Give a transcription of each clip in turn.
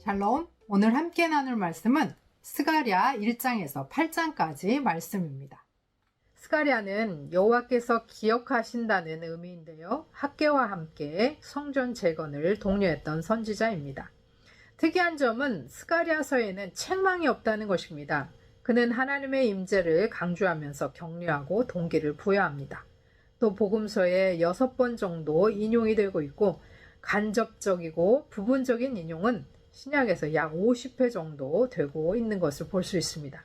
샬롬, 오늘 함께 나눌 말씀은 스가랴 1장에서 8장까지 말씀입니다. 스가랴는 여호와께서 기억하신다는 의미인데요. 학계와 함께 성전 재건을 독려했던 선지자입니다. 특이한 점은 스가랴서에는 책망이 없다는 것입니다. 그는 하나님의 임재를 강조하면서 격려하고 동기를 부여합니다. 또 복음서에 6번 정도 인용이 되고 있고 간접적이고 부분적인 인용은 신약에서 약 50회 정도 되고 있는 것을 볼 수 있습니다.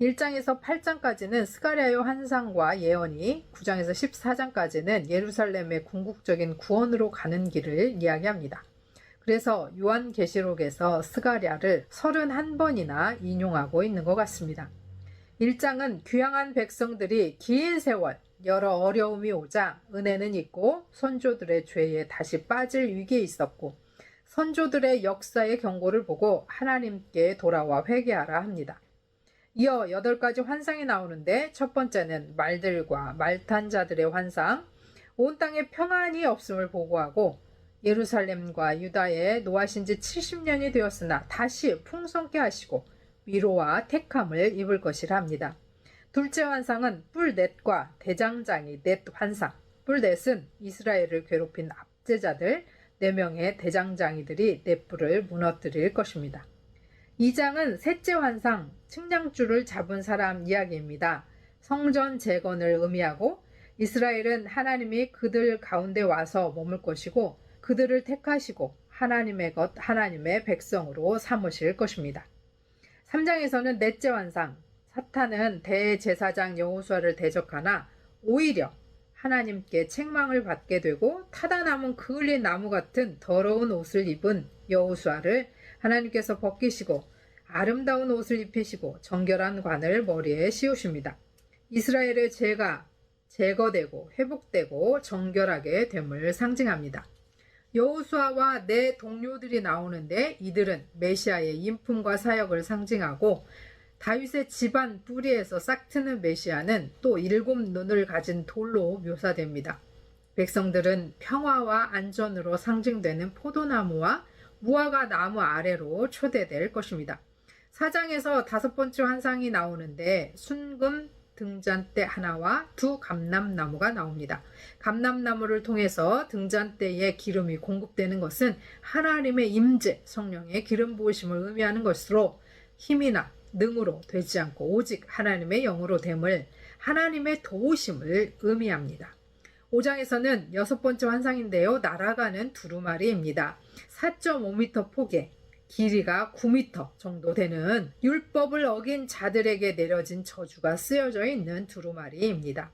1장에서 8장까지는 스가랴의 환상과 예언이, 9장에서 14장까지는 예루살렘의 궁극적인 구원으로 가는 길을 이야기합니다. 그래서 요한계시록에서 스가랴를 31번이나 인용하고 있는 것 같습니다. 1장은 귀향한 백성들이 긴 세월 여러 어려움이 오자 은혜는 있고 선조들의 죄에 다시 빠질 위기에 있었고 선조들의 역사의 경고를 보고 하나님께 돌아와 회개하라 합니다. 이어 8가지 환상이 나오는데 첫 번째는 말들과 말 탄 자들의 환상, 온 땅에 평안이 없음을 보고하고 예루살렘과 유다에 노하신 지 70년이 되었으나 다시 풍성케 하시고 위로와 택함을 입을 것이라 합니다. 둘째 환상은 뿔넷과 대장장이 넷 환상. 뿔넷은 이스라엘을 괴롭힌 압제자들 4명의 대장장이들이 넷뿔을 무너뜨릴 것입니다. 2장은 셋째 환상, 측량줄을 잡은 사람 이야기입니다. 성전 재건을 의미하고 이스라엘은 하나님이 그들 가운데 와서 머물 것이고 그들을 택하시고 하나님의 것, 하나님의 백성으로 삼으실 것입니다. 3장에서는 넷째 환상, 사탄은 대제사장 여호수아를 대적하나 오히려 하나님께 책망을 받게 되고 타다 남은 그을린 나무 같은 더러운 옷을 입은 여호수아를 하나님께서 벗기시고 아름다운 옷을 입히시고 정결한 관을 머리에 씌우십니다. 이스라엘의 죄가 제거되고 회복되고 정결하게 됨을 상징합니다. 여호수아와 네 동료들이 나오는데 이들은 메시아의 인품과 사역을 상징하고 다윗의 집안 뿌리에서 싹트는 메시아는 또 7눈을 가진 돌로 묘사됩니다. 백성들은 평화와 안전으로 상징되는 포도나무와 무화과 나무 아래로 초대될 것입니다. 4장에서 5번째 환상이 나오는데 순금 등잔대 하나와 2 감람나무가 나옵니다. 감람나무를 통해서 등잔대에 기름이 공급되는 것은 하나님의 임재, 성령의 기름 부으심을 의미하는 것으로 힘이나 능으로 되지 않고 오직 하나님의 영으로 됨을, 하나님의 도우심을 의미합니다. 5장에서는 6번째 환상인데요. 날아가는 두루마리입니다. 4.5m 폭에 길이가 9m 정도 되는 율법을 어긴 자들에게 내려진 저주가 쓰여져 있는 두루마리입니다.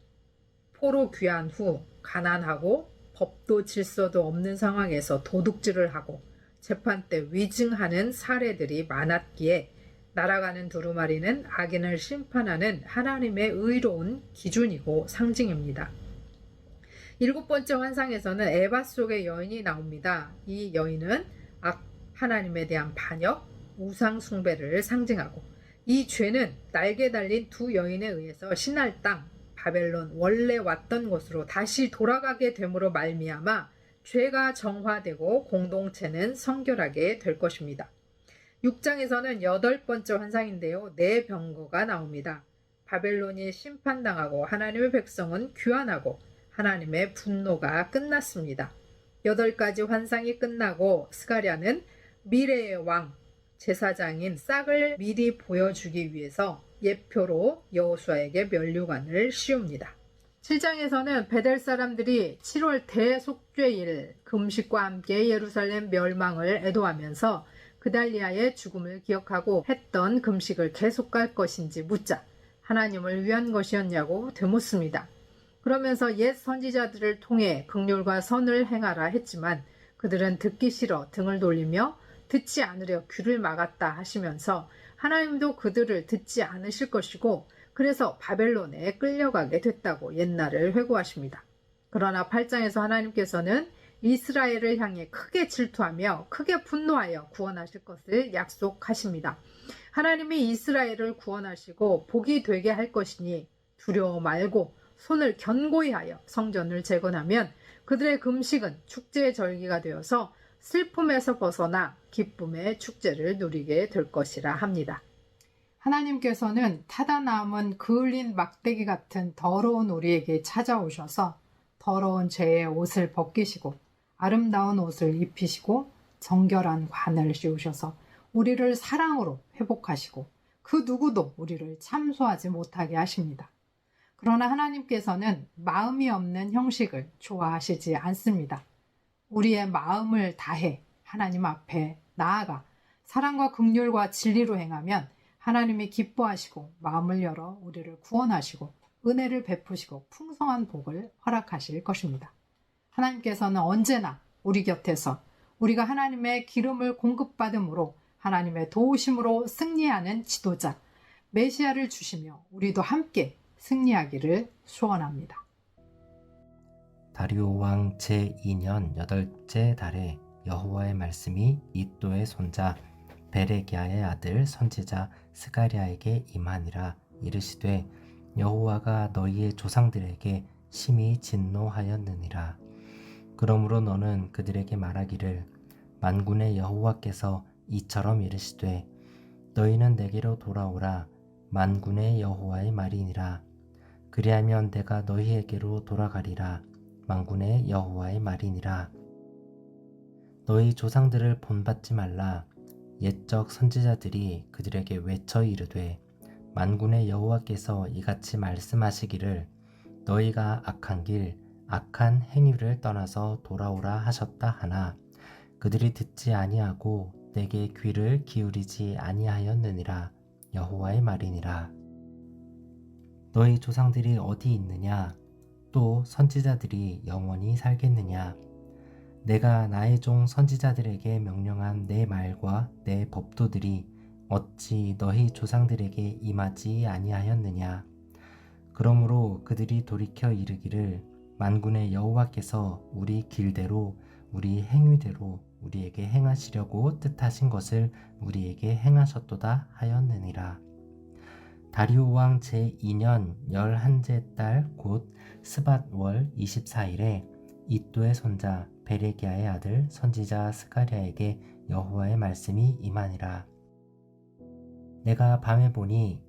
포로 귀한 후 가난하고 법도 질서도 없는 상황에서 도둑질을 하고 재판 때 위증하는 사례들이 많았기에 날아가는 두루마리는 악인을 심판하는 하나님의 의로운 기준이고 상징입니다. 7번째 환상에서는 에바 속의 여인이 나옵니다. 이 여인은 하나님에 대한 반역, 우상 숭배를 상징하고 이 죄는 날개 달린 2 여인에 의해서 신할 땅 바벨론 원래 왔던 곳으로 다시 돌아가게 됨으로 말미암아 죄가 정화되고 공동체는 성결하게 될 것입니다. 6장에서는 8번째 환상인데요. 네 병거가 나옵니다. 바벨론이 심판당하고 하나님의 백성은 귀환하고 하나님의 분노가 끝났습니다. 8가지 환상이 끝나고 스가랴는 미래의 왕, 제사장인 싹을 미리 보여주기 위해서 예표로 여호수아에게 면류관을 씌웁니다. 7장에서는 베델 사람들이 7월 대속죄일 금식과 함께 예루살렘 멸망을 애도하면서 그달리아의 죽음을 기억하고 했던 금식을 계속 갈 것인지 묻자 하나님을 위한 것이었냐고 되묻습니다. 그러면서 옛 선지자들을 통해 긍휼과 선을 행하라 했지만 그들은 듣기 싫어 등을 돌리며 듣지 않으려 귀를 막았다 하시면서 하나님도 그들을 듣지 않으실 것이고 그래서 바벨론에 끌려가게 됐다고 옛날을 회고하십니다. 그러나 8장에서 하나님께서는 이스라엘을 향해 크게 질투하며 크게 분노하여 구원하실 것을 약속하십니다. 하나님이 이스라엘을 구원하시고 복이 되게 할 것이니 두려워 말고 손을 견고히 하여 성전을 재건하면 그들의 금식은 축제의 절기가 되어서 슬픔에서 벗어나 기쁨의 축제를 누리게 될 것이라 합니다. 하나님께서는 타다 남은 그을린 막대기 같은 더러운 우리에게 찾아오셔서 더러운 죄의 옷을 벗기시고 아름다운 옷을 입히시고 정결한 관을 씌우셔서 우리를 사랑으로 회복하시고 그 누구도 우리를 참소하지 못하게 하십니다. 그러나 하나님께서는 마음이 없는 형식을 좋아하시지 않습니다. 우리의 마음을 다해 하나님 앞에 나아가 사랑과 긍휼과 진리로 행하면 하나님이 기뻐하시고 마음을 열어 우리를 구원하시고 은혜를 베푸시고 풍성한 복을 허락하실 것입니다. 하나님께서는 언제나 우리 곁에서 우리가 하나님의 기름을 공급받음으로 하나님의 도우심으로 승리하는 지도자 메시아를 주시며 우리도 함께 승리하기를 소원합니다. 다리오 왕 제2년 8째 달에 여호와의 말씀이 이도의 손자 베레기야의 아들 선지자 스가랴에게 임하니라. 이르시되 여호와가 너희의 조상들에게 심히 진노하였느니라. 그러므로 너는 그들에게 말하기를 만군의 여호와께서 이처럼 이르시되 너희는 내게로 돌아오라. 만군의 여호와의 말이니라. 그리하면 내가 너희에게로 돌아가리라. 만군의 여호와의 말이니라. 너희 조상들을 본받지 말라. 옛적 선지자들이 그들에게 외쳐 이르되 만군의 여호와께서 이같이 말씀하시기를 너희가 악한 길 악한 행위를 떠나서 돌아오라 하셨다 하나 그들이 듣지 아니하고 내게 귀를 기울이지 아니하였느니라. 여호와의 말이니라. 너희 조상들이 어디 있느냐? 또 선지자들이 영원히 살겠느냐? 내가 나의 종 선지자들에게 명령한 내 말과 내 법도들이 어찌 너희 조상들에게 임하지 아니하였느냐? 그러므로 그들이 돌이켜 이르기를 만군의 여호와께서 우리 길대로 우리 행위대로 우리에게 행하시려고 뜻하신 것을 우리에게 행하셨도다 하였느니라. 다리오 왕 제2년 11째 달 곧 스밧월 24일에 이도의 손자 베레기야의 아들 선지자 스가랴에게 여호와의 말씀이 임하니라. 내가 밤에 보니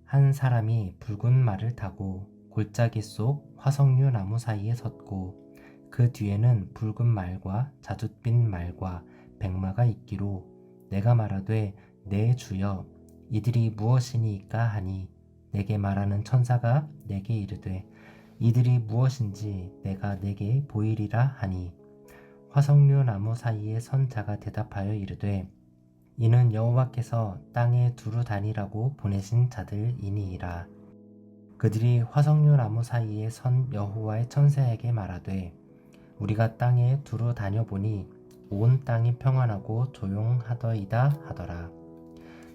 한 사람이 붉은 말을 타고 골짜기 속 화석류 나무 사이에 섰고 그 뒤에는 붉은 말과 자줏빛 말과 백마가 있기로 내가 말하되 내 주여 이들이 무엇이니까 하니 내게 말하는 천사가 내게 이르되 이들이 무엇인지 내가 내게 보이리라 하니 화석류 나무 사이에 선 자가 대답하여 이르되 이는 여호와께서 땅에 두루 다니라고 보내신 자들이니이다. 그들이 화석류 나무 사이에 선 여호와의 천사에게 말하되 우리가 땅에 두루 다녀보니 온 땅이 평안하고 조용하더이다 하더라.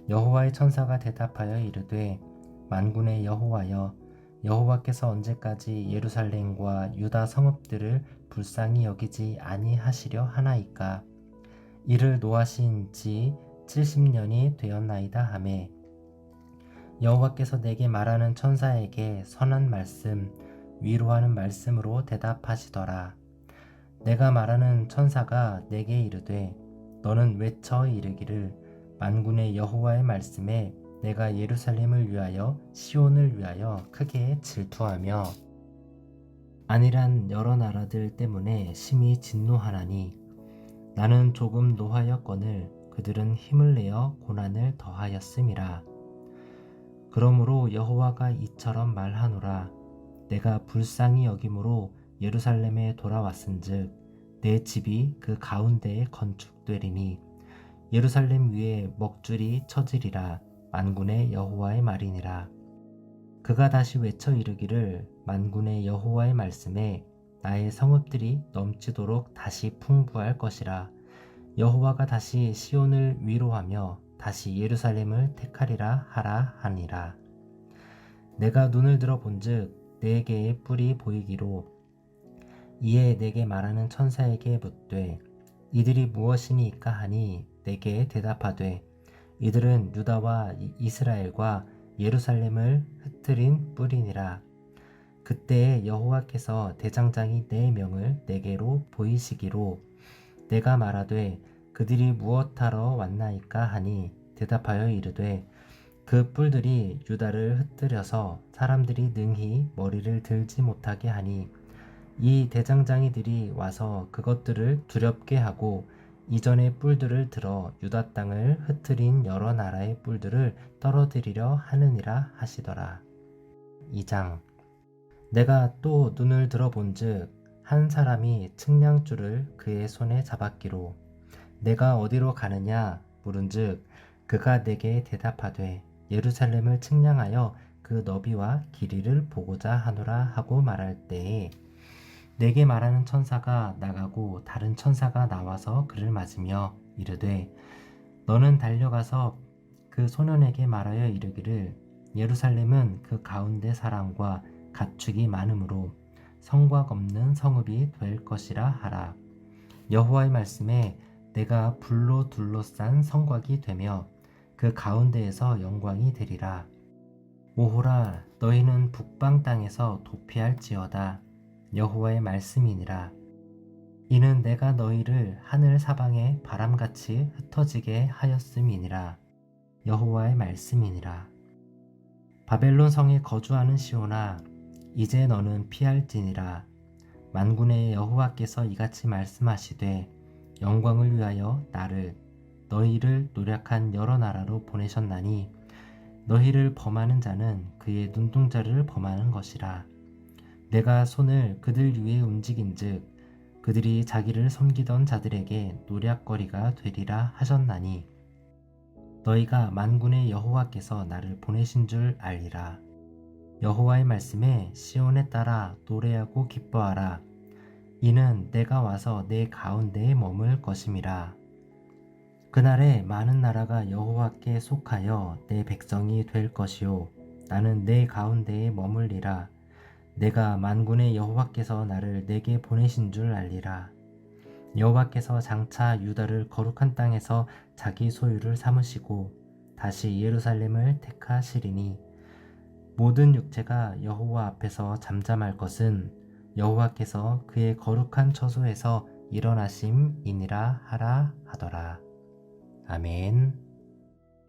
여호와의 천사가 대답하여 이르되 만군의 여호와여 여호와께서 언제까지 예루살렘과 유다 성읍들을 불쌍히 여기지 아니하시려 하나이까? 이를 노하신 지 70년이 되었나이다 하매 여호와께서 내게 말하는 천사에게 선한 말씀 위로하는 말씀으로 대답하시더라. 내가 말하는 천사가 내게 이르되 너는 외쳐 이르기를 만군의 여호와의 말씀에 내가 예루살렘을 위하여 시온을 위하여 크게 질투하며 안일한 여러 나라들 때문에 심히 진노하나니 나는 조금 노하였거늘 그들은 힘을 내어 고난을 더하였음이라. 그러므로 여호와가 이처럼 말하노라. 내가 불쌍히 여김으로 예루살렘에 돌아왔은즉 내 집이 그 가운데에 건축되리니 예루살렘 위에 먹줄이 쳐지리라. 만군의 여호와의 말이니라. 그가 다시 외쳐 이르기를 만군의 여호와의 말씀에 나의 성읍들이 넘치도록 다시 풍부할 것이라. 여호와가 다시 시온을 위로하며 다시 예루살렘을 택하리라 하라 하니라. 내가 눈을 들어 본즉 네 개의 뿔이 보이기로 이에 내게 말하는 천사에게 묻되 이들이 무엇이니까 하니 내게 대답하되 이들은 유다와 이스라엘과 예루살렘을 흩트린 뿔이니라. 그때에 여호와께서 대장장이 네 명을 내게로 보이시기로 내가 말하되 그들이 무엇하러 왔나이까 하니 대답하여 이르되 그 뿔들이 유다를 흩뜨려서 사람들이 능히 머리를 들지 못하게 하니 이 대장장이들이 와서 그것들을 두렵게 하고 이전의 뿔들을 들어 유다 땅을 흩트린 여러 나라의 뿔들을 떨어뜨리려 하느니라 하시더라. 2장. 내가 또 눈을 들어본즉 한 사람이 측량줄을 그의 손에 잡았기로 내가 어디로 가느냐 물은즉 그가 내게 대답하되 예루살렘을 측량하여 그 너비와 길이를 보고자 하노라 하고 말할 때에 내게 말하는 천사가 나가고 다른 천사가 나와서 그를 맞으며 이르되 너는 달려가서 그 소년에게 말하여 이르기를 예루살렘은 그 가운데 사람과 가축이 많으므로 성곽 없는 성읍이 될 것이라 하라. 여호와의 말씀에 내가 불로 둘러싼 성곽이 되며 그 가운데에서 영광이 되리라. 오호라 너희는 북방 땅에서 도피할지어다. 여호와의 말씀이니라. 이는 내가 너희를 하늘 사방에 바람같이 흩어지게 하였음이니라. 여호와의 말씀이니라. 바벨론 성에 거주하는 시온아 이제 너는 피할지니라. 만군의 여호와께서 이같이 말씀하시되 영광을 위하여 나를 너희를 노력한 여러 나라로 보내셨나니 너희를 범하는 자는 그의 눈동자를 범하는 것이라. 내가 손을 그들 위에 움직인즉 그들이 자기를 섬기던 자들에게 노략거리가 되리라 하셨나니 너희가 만군의 여호와께서 나를 보내신 줄 알리라. 여호와의 말씀에 시온에 따라 노래하고 기뻐하라. 이는 내가 와서 내 가운데에 머물 것임이라. 그날에 많은 나라가 여호와께 속하여 내 백성이 될 것이요 나는 내 가운데에 머물리라. 내가 만군의 여호와께서 나를 내게 보내신 줄 알리라. 여호와께서 장차 유다를 거룩한 땅에서 자기 소유를 삼으시고 다시 예루살렘을 택하시리니 모든 육체가 여호와 앞에서 잠잠할 것은 여호와께서 그의 거룩한 처소에서 일어나심이니라 하라 하더라. 아멘.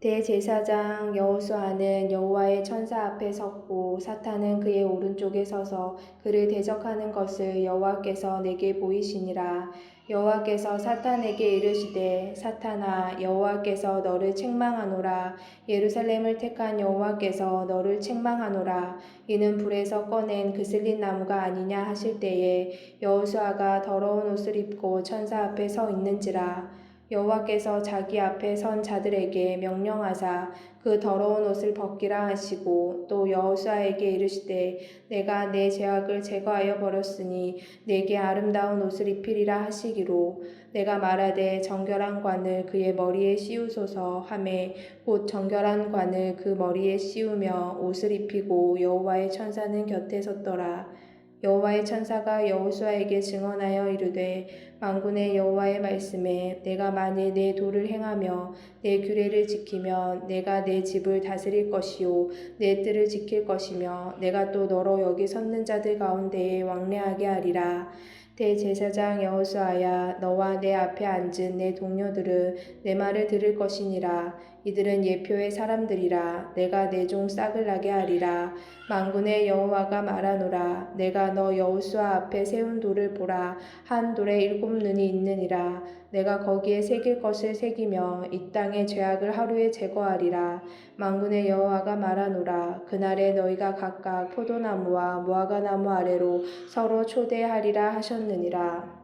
대제사장 여호수아는 여호와의 천사 앞에 섰고 사탄은 그의 오른쪽에 서서 그를 대적하는 것을 여호와께서 내게 보이시니라. 여호와께서 사탄에게 이르시되 사탄아 여호와께서 너를 책망하노라. 예루살렘을 택한 여호와께서 너를 책망하노라. 이는 불에서 꺼낸 그슬린 나무가 아니냐 하실 때에 여호수아가 더러운 옷을 입고 천사 앞에 서 있는지라. 여호와께서 자기 앞에 선 자들에게 명령하사 그 더러운 옷을 벗기라 하시고 또 여호수아에게 이르시되 내가 내 죄악을 제거하여 버렸으니 내게 아름다운 옷을 입히리라 하시기로 내가 말하되 정결한 관을 그의 머리에 씌우소서 하매 곧 정결한 관을 그 머리에 씌우며 옷을 입히고 여호와의 천사는 곁에 섰더라. 여호와의 천사가 여호수아에게 증언하여 이르되 만군의 여호와의 말씀에 내가 만일 내 도를 행하며 내 규례를 지키면 내가 내 집을 다스릴 것이요 내 뜰을 지킬 것이며 내가 또 너로 여기 섰는 자들 가운데에 왕래하게 하리라. 대제사장 여호수아야 너와 내 앞에 앉은 내 동료들은 내 말을 들을 것이니라. 이들은 예표의 사람들이라. 내가 내 종 싹을 나게 하리라. 만군의 여호와가 말하노라. 내가 너 여호수아 앞에 세운 돌을 보라. 한 돌에 7 눈이 있느니라. 내가 거기에 새길 것을 새기며 이 땅의 죄악을 하루에 제거하리라. 만군의 여호와가 말하노라. 그날에 너희가 각각 포도나무와 무화과나무 아래로 서로 초대하리라 하셨느니라.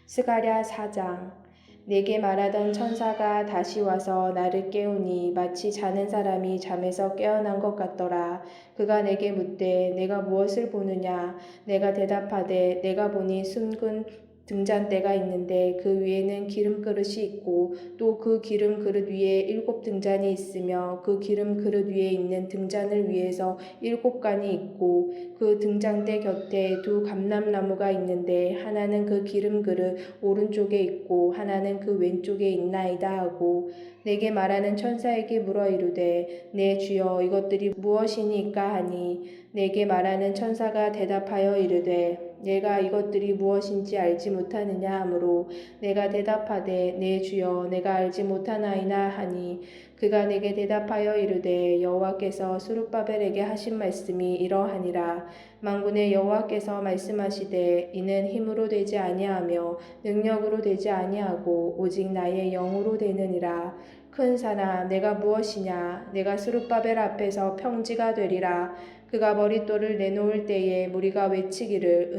스가랴 4장. 내게 말하던 천사가 다시 와서 나를 깨우니 마치 자는 사람이 잠에서 깨어난 것 같더라. 그가 내게 묻되 내가 무엇을 보느냐? 내가 대답하되 내가 보니 순금 등잔대가 있는데 그 위에는 기름 그릇이 있고 또 그 기름 그릇 위에 7 등잔이 있으며 그 기름 그릇 위에 있는 등잔을 위에서 7 간이 있고 그 등잔대 곁에 2 감람나무가 있는데 하나는 그 기름 그릇 오른쪽에 있고 하나는 그 왼쪽에 있나이다 하고 내게 말하는 천사에게 물어 이르되 내 주여 이것들이 무엇이니까 하니 내게 말하는 천사가 대답하여 이르되 내가 이것들이 무엇인지 알지 못하느냐 하므로 내가 대답하되 내 주여 내가 알지 못하나이다 하니 그가 내게 대답하여 이르되 여호와께서 스룹바벨에게 하신 말씀이 이러하니라. 만군의 여호와께서 말씀하시되 이는 힘으로 되지 아니하며 능력으로 되지 아니하고 오직 나의 영으로 되느니라. 큰 산아 내가 무엇이냐 내가 스룹바벨 앞에서 평지가 되리라. 그가 머릿돌을 내놓을 때에 무리가 외치기를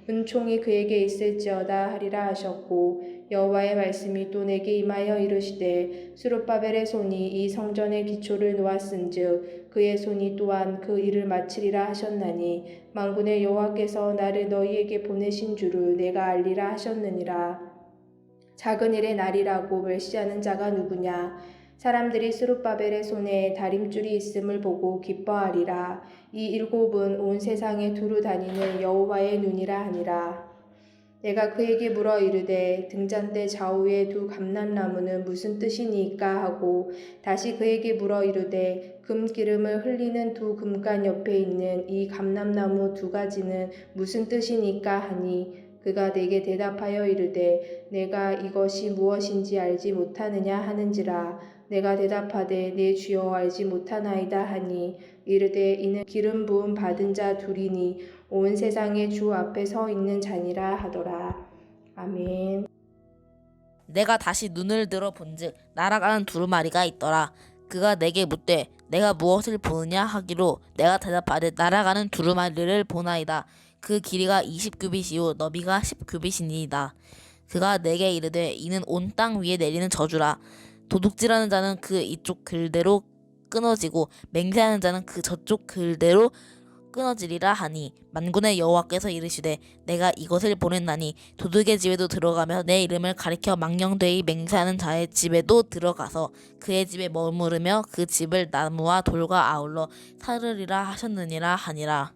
은총이 그에게 있을지어다 하리라 하셨고 여호와의 말씀이 또 내게 임하여 이르시되 스룹바벨의 손이 이 성전의 기초를 놓았은즉 그의 손이 또한 그 일을 마치리라 하셨나니 만군의 여호와께서 나를 너희에게 보내신 줄을 내가 알리라 하셨느니라. 작은 일의 날이라고 멸시하는 자가 누구냐? 사람들이 스룹바벨의 손에 다림줄이 있음을 보고 기뻐하리라. 이 일곱은 온 세상에 두루 다니는 여호와의 눈이라 하니라. 내가 그에게 물어 이르되 등잔대 좌우에 두 감람나무는 무슨 뜻이니까 하고 다시 그에게 물어 이르되 금기름을 흘리는 두 금관 옆에 있는 이 감람나무 두 가지는 무슨 뜻이니까 하니 그가 내게 대답하여 이르되 내가 이것이 무엇인지 알지 못하느냐 하는지라. 내가 대답하되 내 주여 알지 못하나이다 하니 이르되 이는 기름 부음 받은 자 둘이니 온 세상의 주 앞에 서 있는 자니라 하더라. 아멘. 내가 다시 눈을 들어 본즉 날아가는 두루마리가 있더라. 그가 내게 묻되 내가 무엇을 보느냐 하기로 내가 대답하되 날아가는 두루마리를 보나이다. 그 길이가 20규빗이요 너비가 10규빗이니이다. 그가 내게 이르되 이는 온 땅 위에 내리는 저주라. 도둑질하는 자는 그 이쪽 글대로 끊어지고 맹세하는 자는 그 저쪽 글대로 끊어지리라 하니 만군의 여호와께서 이르시되 내가 이것을 보냈나니 도둑의 집에도 들어가며 내 이름을 가리켜 망령되이 맹세하는 자의 집에도 들어가서 그의 집에 머무르며 그 집을 나무와 돌과 아울러 사르리라 하셨느니라 하니라.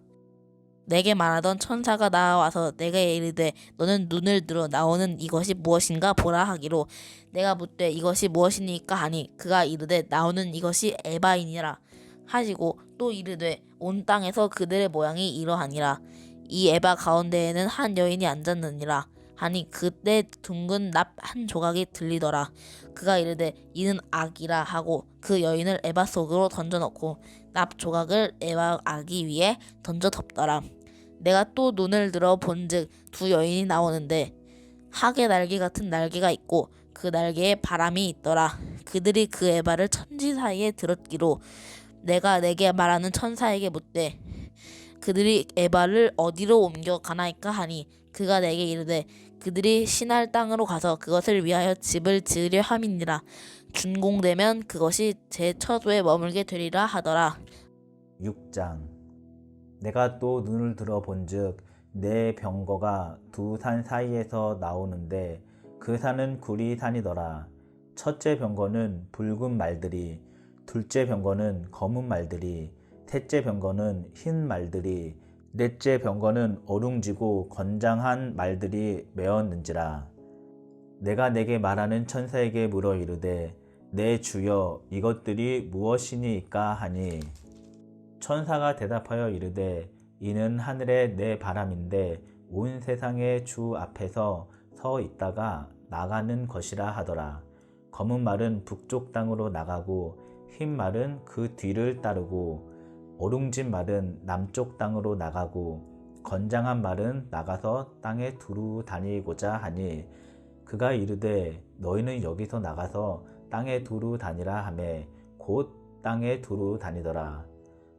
내게 말하던 천사가 나와서 내게 이르되 너는 눈을 들어 나오는 이것이 무엇인가 보라 하기로 내가 묻되 이것이 무엇이니까 하니 그가 이르되 나오는 이것이 에바이니라 하시고 또 이르되 온 땅에서 그들의 모양이 이러하니라. 이 에바 가운데에는 한 여인이 앉았느니라 하니 그때 둥근 납 한 조각이 들리더라. 그가 이르되 이는 악이라 하고 그 여인을 에바 속으로 던져넣고 납 조각을 에바 아기 위에 던져 덮더라. 내가 또 눈을 들어 본즉 두 여인이 나오는데 학의 날개 같은 날개가 있고 그 날개에 바람이 있더라. 그들이 그 에바를 천지 사이에 들었기로 내가 내게 말하는 천사에게 묻되 그들이 에바를 어디로 옮겨 가나이까 하니 그가 내게 이르되 그들이 신할 땅으로 가서 그것을 위하여 집을 지으려 함이니라. 준공되면 그것이 제 처소에 머물게 되리라 하더라. 6장. 내가 또 눈을 들어 본즉 내 병거가 두 산 사이에서 나오는데 그 산은 구리산이더라. 첫째 병거는 붉은 말들이, 둘째 병거는 검은 말들이, 셋째 병거는 흰 말들이, 넷째 병거는 어룽지고 건장한 말들이 메었는지라. 내가 내게 말하는 천사에게 물어 이르되 내 주여 이것들이 무엇이니까 하니 천사가 대답하여 이르되 이는 하늘의 내 바람인데 온 세상의 주 앞에서 서 있다가 나가는 것이라 하더라. 검은 말은 북쪽 땅으로 나가고 흰 말은 그 뒤를 따르고 어룽진 말은 남쪽 땅으로 나가고 건장한 말은 나가서 땅에 두루 다니고자 하니 그가 이르되 너희는 여기서 나가서 땅에 두루 다니라 하매 곧 땅에 두루 다니더라.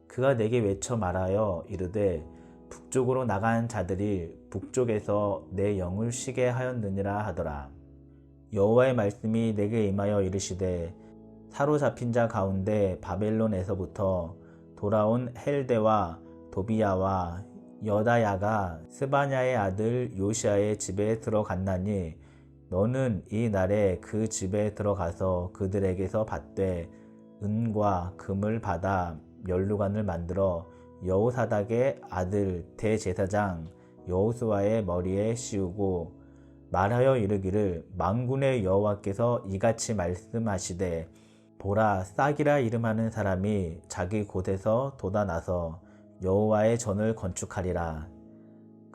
그가 내게 외쳐 말하여 이르되 북쪽으로 나간 자들이 북쪽에서 내 영을 쉬게 하였느니라 하더라. 여호와의 말씀이 내게 임하여 이르시되 사로잡힌 자 가운데 바벨론에서부터 돌아온 헬데와 도비야와 여다야가 스바냐의 아들 요시아의 집에 들어갔나니 너는 이 날에 그 집에 들어가서 그들에게서 받되 은과 금을 받아 면류관을 만들어 여호사닥의 아들 대제사장 여호수아의 머리에 씌우고 말하여 이르기를 만군의 여호와께서 이같이 말씀하시되 보라 싹이라 이름하는 사람이 자기 곳에서 돋아나서 여호와의 전을 건축하리라.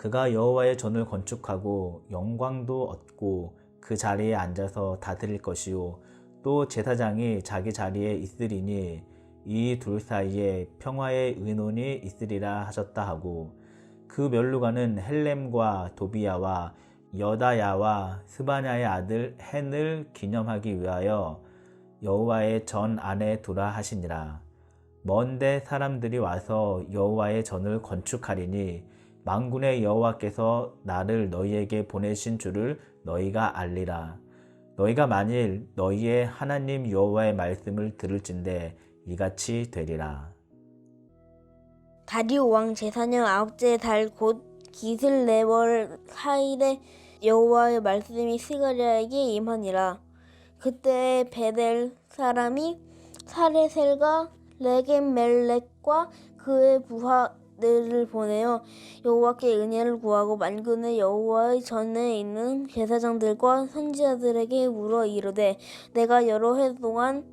그가 여호와의 전을 건축하고 영광도 얻고 그 자리에 앉아서 다스릴 것이요 또 제사장이 자기 자리에 있으리니 이 둘 사이에 평화의 의논이 있으리라 하셨다 하고 그 멸루관은 헬렘과 도비야와 여다야와 스바냐의 아들 헨을 기념하기 위하여 여호와의 전 안에 두라 하시니라. 먼데 사람들이 와서 여호와의 전을 건축하리니 만군의 여호와께서 나를 너희에게 보내신 줄을 너희가 알리라. 너희가 만일 너희의 하나님 여호와의 말씀을 들을진대 이같이 되리라. 다리오 왕 제4년 아홉째 달 곧 기슬레월 4일에 여호와의 말씀이 스가랴에게 임하니라. 그때 베델 사람이 사레셀과 레겜멜렉과 그의 부하들을 보내어 여호와께 은혜를 구하고 만군의 여호와의 전에 있는 제사장들과 선지자들에게 물어 이르되 내가 여러 해 동안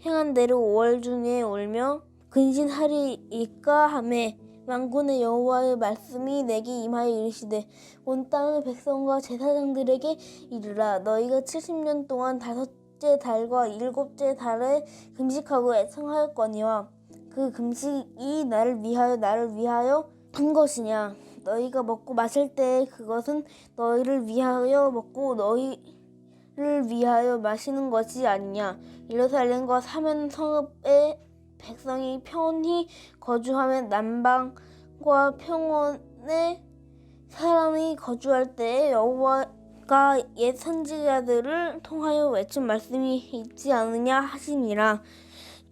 행한 대로 5월 중에 울며 근신하리이까 하매 만군의 여호와의 말씀이 내게 임하여 이르시되 온 땅의 백성과 제사장들에게 이르라. 너희가 70년 동안 5째 달과 7째 달에 금식하고 애청하였거니와 그 금식이 나를 위하여 한 것이냐. 너희가 먹고 마실 때에 그것은 너희를 위하여 먹고 너희를 위하여 마시는 것이 아니냐. 예루살렘과 사면 성읍의 백성이 편히 거주하며 남방과 평원에 사람이 거주할 때에 여호와가 옛 선지자들을 통하여 외친 말씀이 있지 않느냐 하시니라.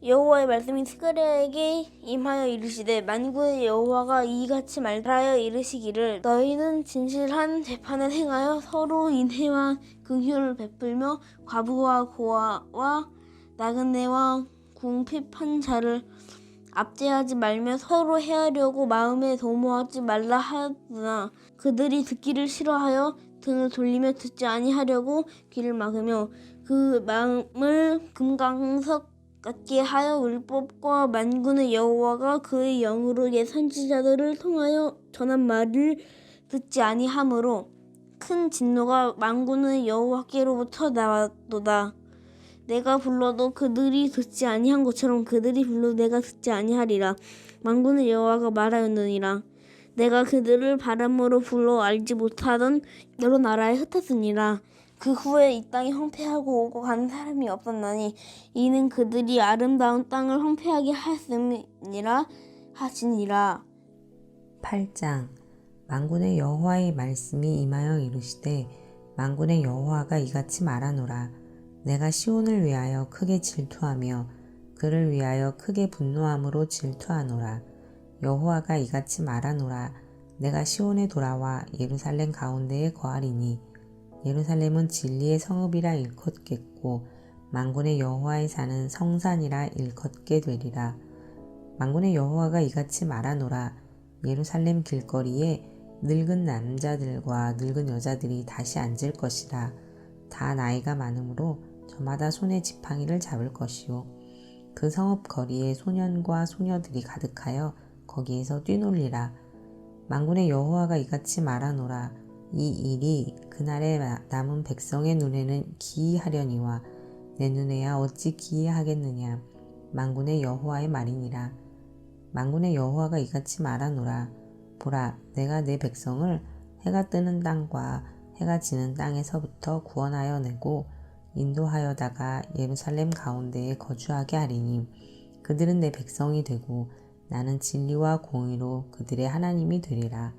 여호와의 말씀이 스가랴에게 임하여 이르시되 만군의 여호와가 이같이 말하여 이르시기를 너희는 진실한 재판을 행하여 서로 인애와 긍휼을 베풀며 과부와 고아와 나그네와 궁핍한 자를 압제하지 말며 서로 해하려고 마음에 도모하지 말라 하였으나 그들이 듣기를 싫어하여 등을 돌리며 듣지 아니하려고 귀를 막으며 그 마음을 금강석 같게 하여 율법과 만군의 여호와가 그의 영으로 옛 선지자들을 통하여 전한 말을 듣지 아니하므로 큰 진노가 만군의 여호와께로부터 나왔도다. 내가 불러도 그들이 듣지 아니한 것처럼 그들이 불러도 내가 듣지 아니하리라. 만군의 여호와가 말하였느니라. 내가 그들을 바람으로 불러 알지 못하던 여러 나라에 흩었으니라. 그 후에 이 땅이 황폐하고 오고 가는 사람이 없었나니 이는 그들이 아름다운 땅을 황폐하게 하였음이니라 하시니라. 8장 만군의 여호와의 말씀이 임하여 이르시되 만군의 여호와가 이같이 말하노라. 내가 시온을 위하여 크게 질투하며 그를 위하여 크게 분노함으로 질투하노라. 여호와가 이같이 말하노라. 내가 시온에 돌아와 예루살렘 가운데에 거하리니 예루살렘은 진리의 성읍이라 일컫겠고 만군의 여호와의 산은 성산이라 일컫게 되리라. 만군의 여호와가 이같이 말하노라. 예루살렘 길거리에 늙은 남자들과 늙은 여자들이 다시 앉을 것이라. 다 나이가 많으므로 저마다 손에 지팡이를 잡을 것이요 그 성읍 거리에 소년과 소녀들이 가득하여 거기에서 뛰놀리라. 만군의 여호와가 이같이 말하노라. 이 일이 그날에 남은 백성의 눈에는 기이하려니와 내 눈에야 어찌 기이하겠느냐. 만군의 여호와의 말이니라. 만군의 여호와가 이같이 말하노라. 보라, 내가 내 백성을 해가 뜨는 땅과 해가 지는 땅에서부터 구원하여 내고 인도하여다가 예루살렘 가운데에 거주하게 하리니 그들은 내 백성이 되고 나는 진리와 공의로 그들의 하나님이 되리라.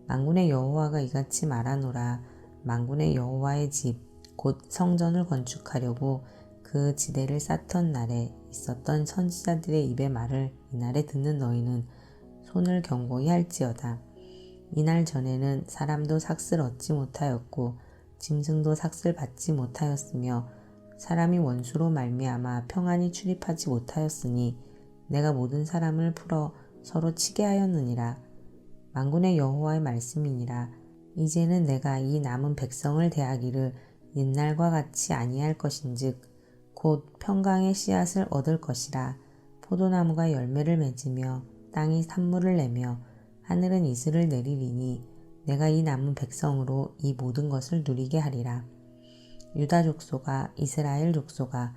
만군의 여호와가 이같이 말하노라. 만군의 여호와의 집 곧 성전을 건축하려고 그 지대를 쌓던 날에 있었던 선지자들의 입의 말을 이날에 듣는 너희는 손을 견고히 할지어다. 이날 전에는 사람도 삭슬 얻지 못하였고 짐승도 삭슬 받지 못하였으며 사람이 원수로 말미암아 평안히 출입하지 못하였으니 내가 모든 사람을 풀어 서로 치게 하였느니라. 만군의 여호와의 말씀이니라. 이제는 내가 이 남은 백성을 대하기를 옛날과 같이 아니할 것인즉 곧 평강의 씨앗을 얻을 것이라. 포도나무가 열매를 맺으며 땅이 산물을 내며 하늘은 이슬을 내리리니 내가 이 남은 백성으로 이 모든 것을 누리게 하리라. 유다 족속아 이스라엘 족속아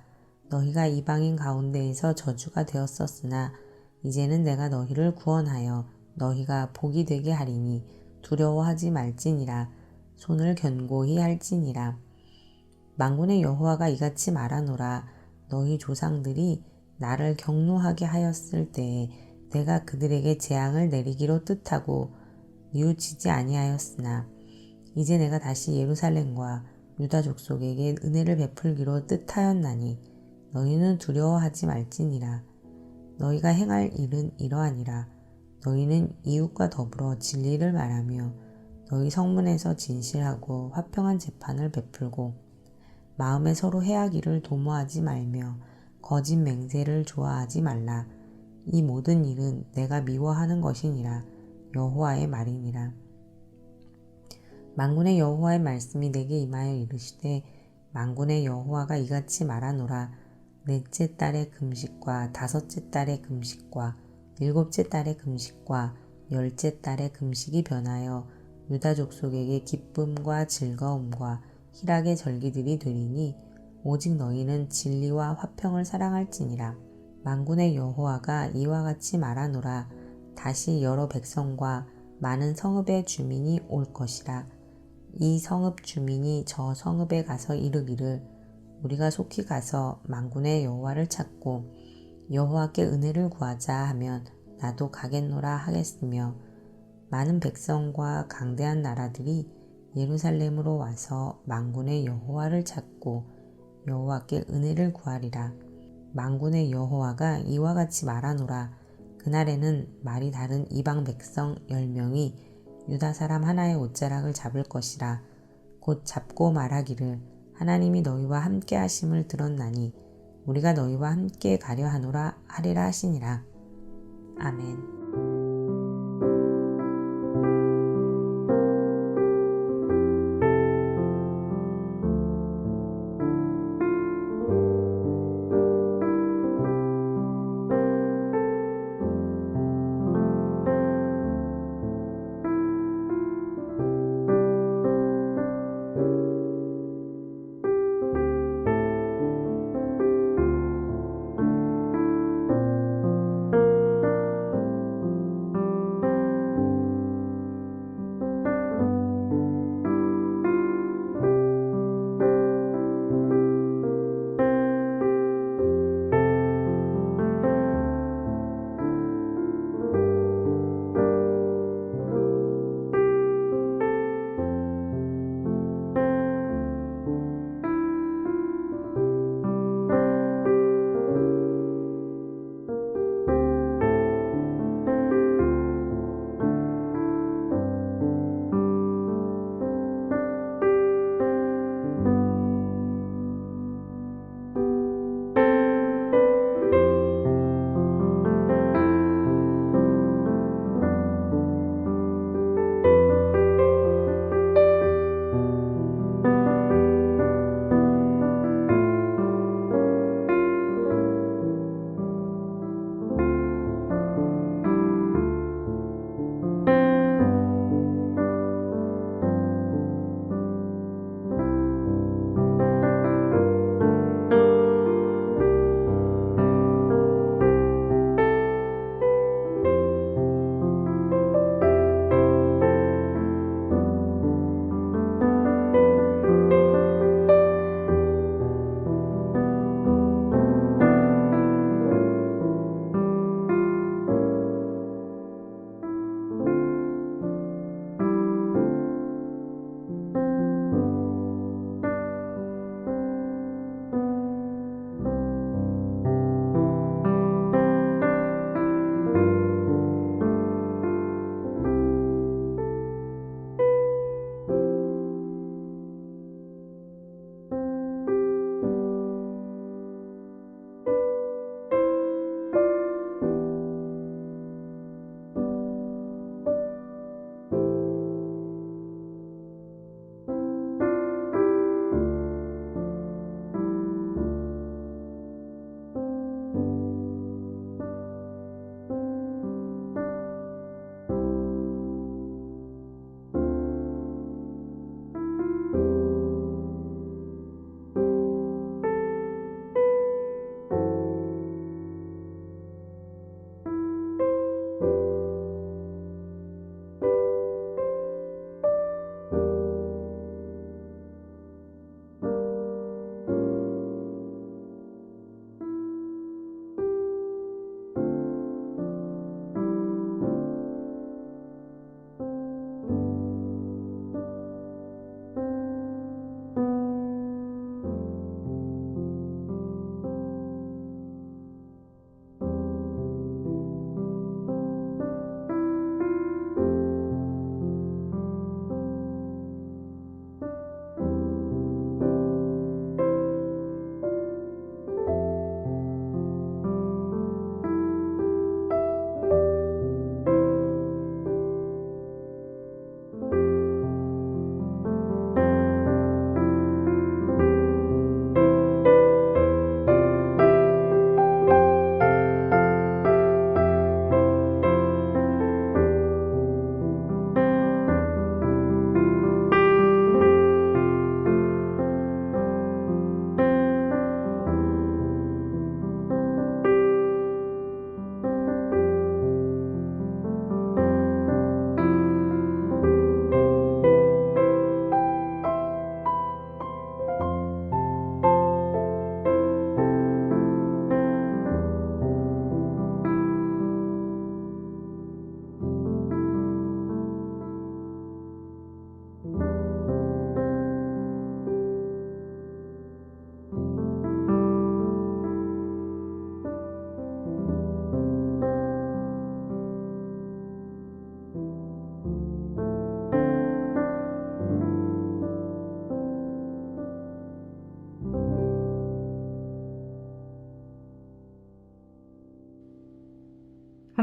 너희가 이방인 가운데에서 저주가 되었었으나 이제는 내가 너희를 구원하여 너희가 복이 되게 하리니 두려워하지 말지니라. 손을 견고히 할지니라. 만군의 여호와가 이같이 말하노라. 너희 조상들이 나를 경노하게 하였을 때에 내가 그들에게 재앙을 내리기로 뜻하고 뉘우치지 아니하였으나 이제 내가 다시 예루살렘과 유다 족속에게 은혜를 베풀기로 뜻하였나니 너희는 두려워하지 말지니라. 너희가 행할 일은 이러하니라. 너희는 이웃과 더불어 진리를 말하며 너희 성문에서 진실하고 화평한 재판을 베풀고 마음에 서로 해하기를 도모하지 말며 거짓 맹세를 좋아하지 말라. 이 모든 일은 내가 미워하는 것이니라. 여호와의 말이니라. 만군의 여호와의 말씀이 내게 임하여 이르시되 만군의 여호와가 이같이 말하노라. 넷째 달의 금식과 다섯째 달의 금식과 일곱째 달의 금식과 열째 달의 금식이 변하여 유다 족속에게 기쁨과 즐거움과 희락의 절기들이 되리니 오직 너희는 진리와 화평을 사랑할지니라. 만군의 여호와가 이와 같이 말하노라. 다시 여러 백성과 많은 성읍의 주민이 올 것이라. 이 성읍 주민이 저 성읍에 가서 이르기를 우리가 속히 가서 만군의 여호와를 찾고 여호와께 은혜를 구하자 하면 나도 가겠노라 하겠으며 많은 백성과 강대한 나라들이 예루살렘으로 와서 만군의 여호와를 찾고 여호와께 은혜를 구하리라. 만군의 여호와가 이와 같이 말하노라. 그날에는 말이 다른 이방 백성 10명이 유다 사람 하나의 옷자락을 잡을 것이라. 곧 잡고 말하기를 하나님이 너희와 함께 하심을 들었나니 우리가 너희와 함께 가려 하노라 하리라 하시니라. 아멘.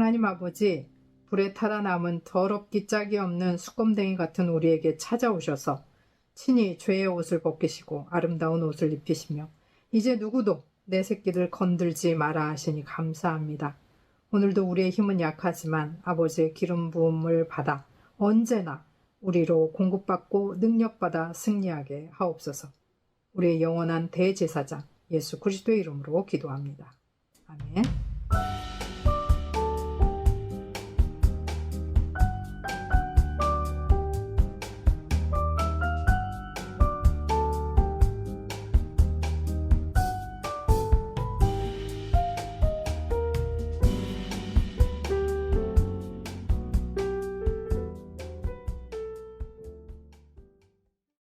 하나님 아버지, 불에 타다 남은 더럽기 짝이 없는 수검댕이 같은 우리에게 찾아오셔서 친히 죄의 옷을 벗기시고 아름다운 옷을 입히시며 이제 누구도 내 새끼들 건들지 마라 하시니 감사합니다. 오늘도 우리의 힘은 약하지만 아버지의 기름 부음을 받아 언제나 우리로 공급받고 능력받아 승리하게 하옵소서. 우리의 영원한 대제사장 예수 그리스도의 이름으로 기도합니다. 아멘.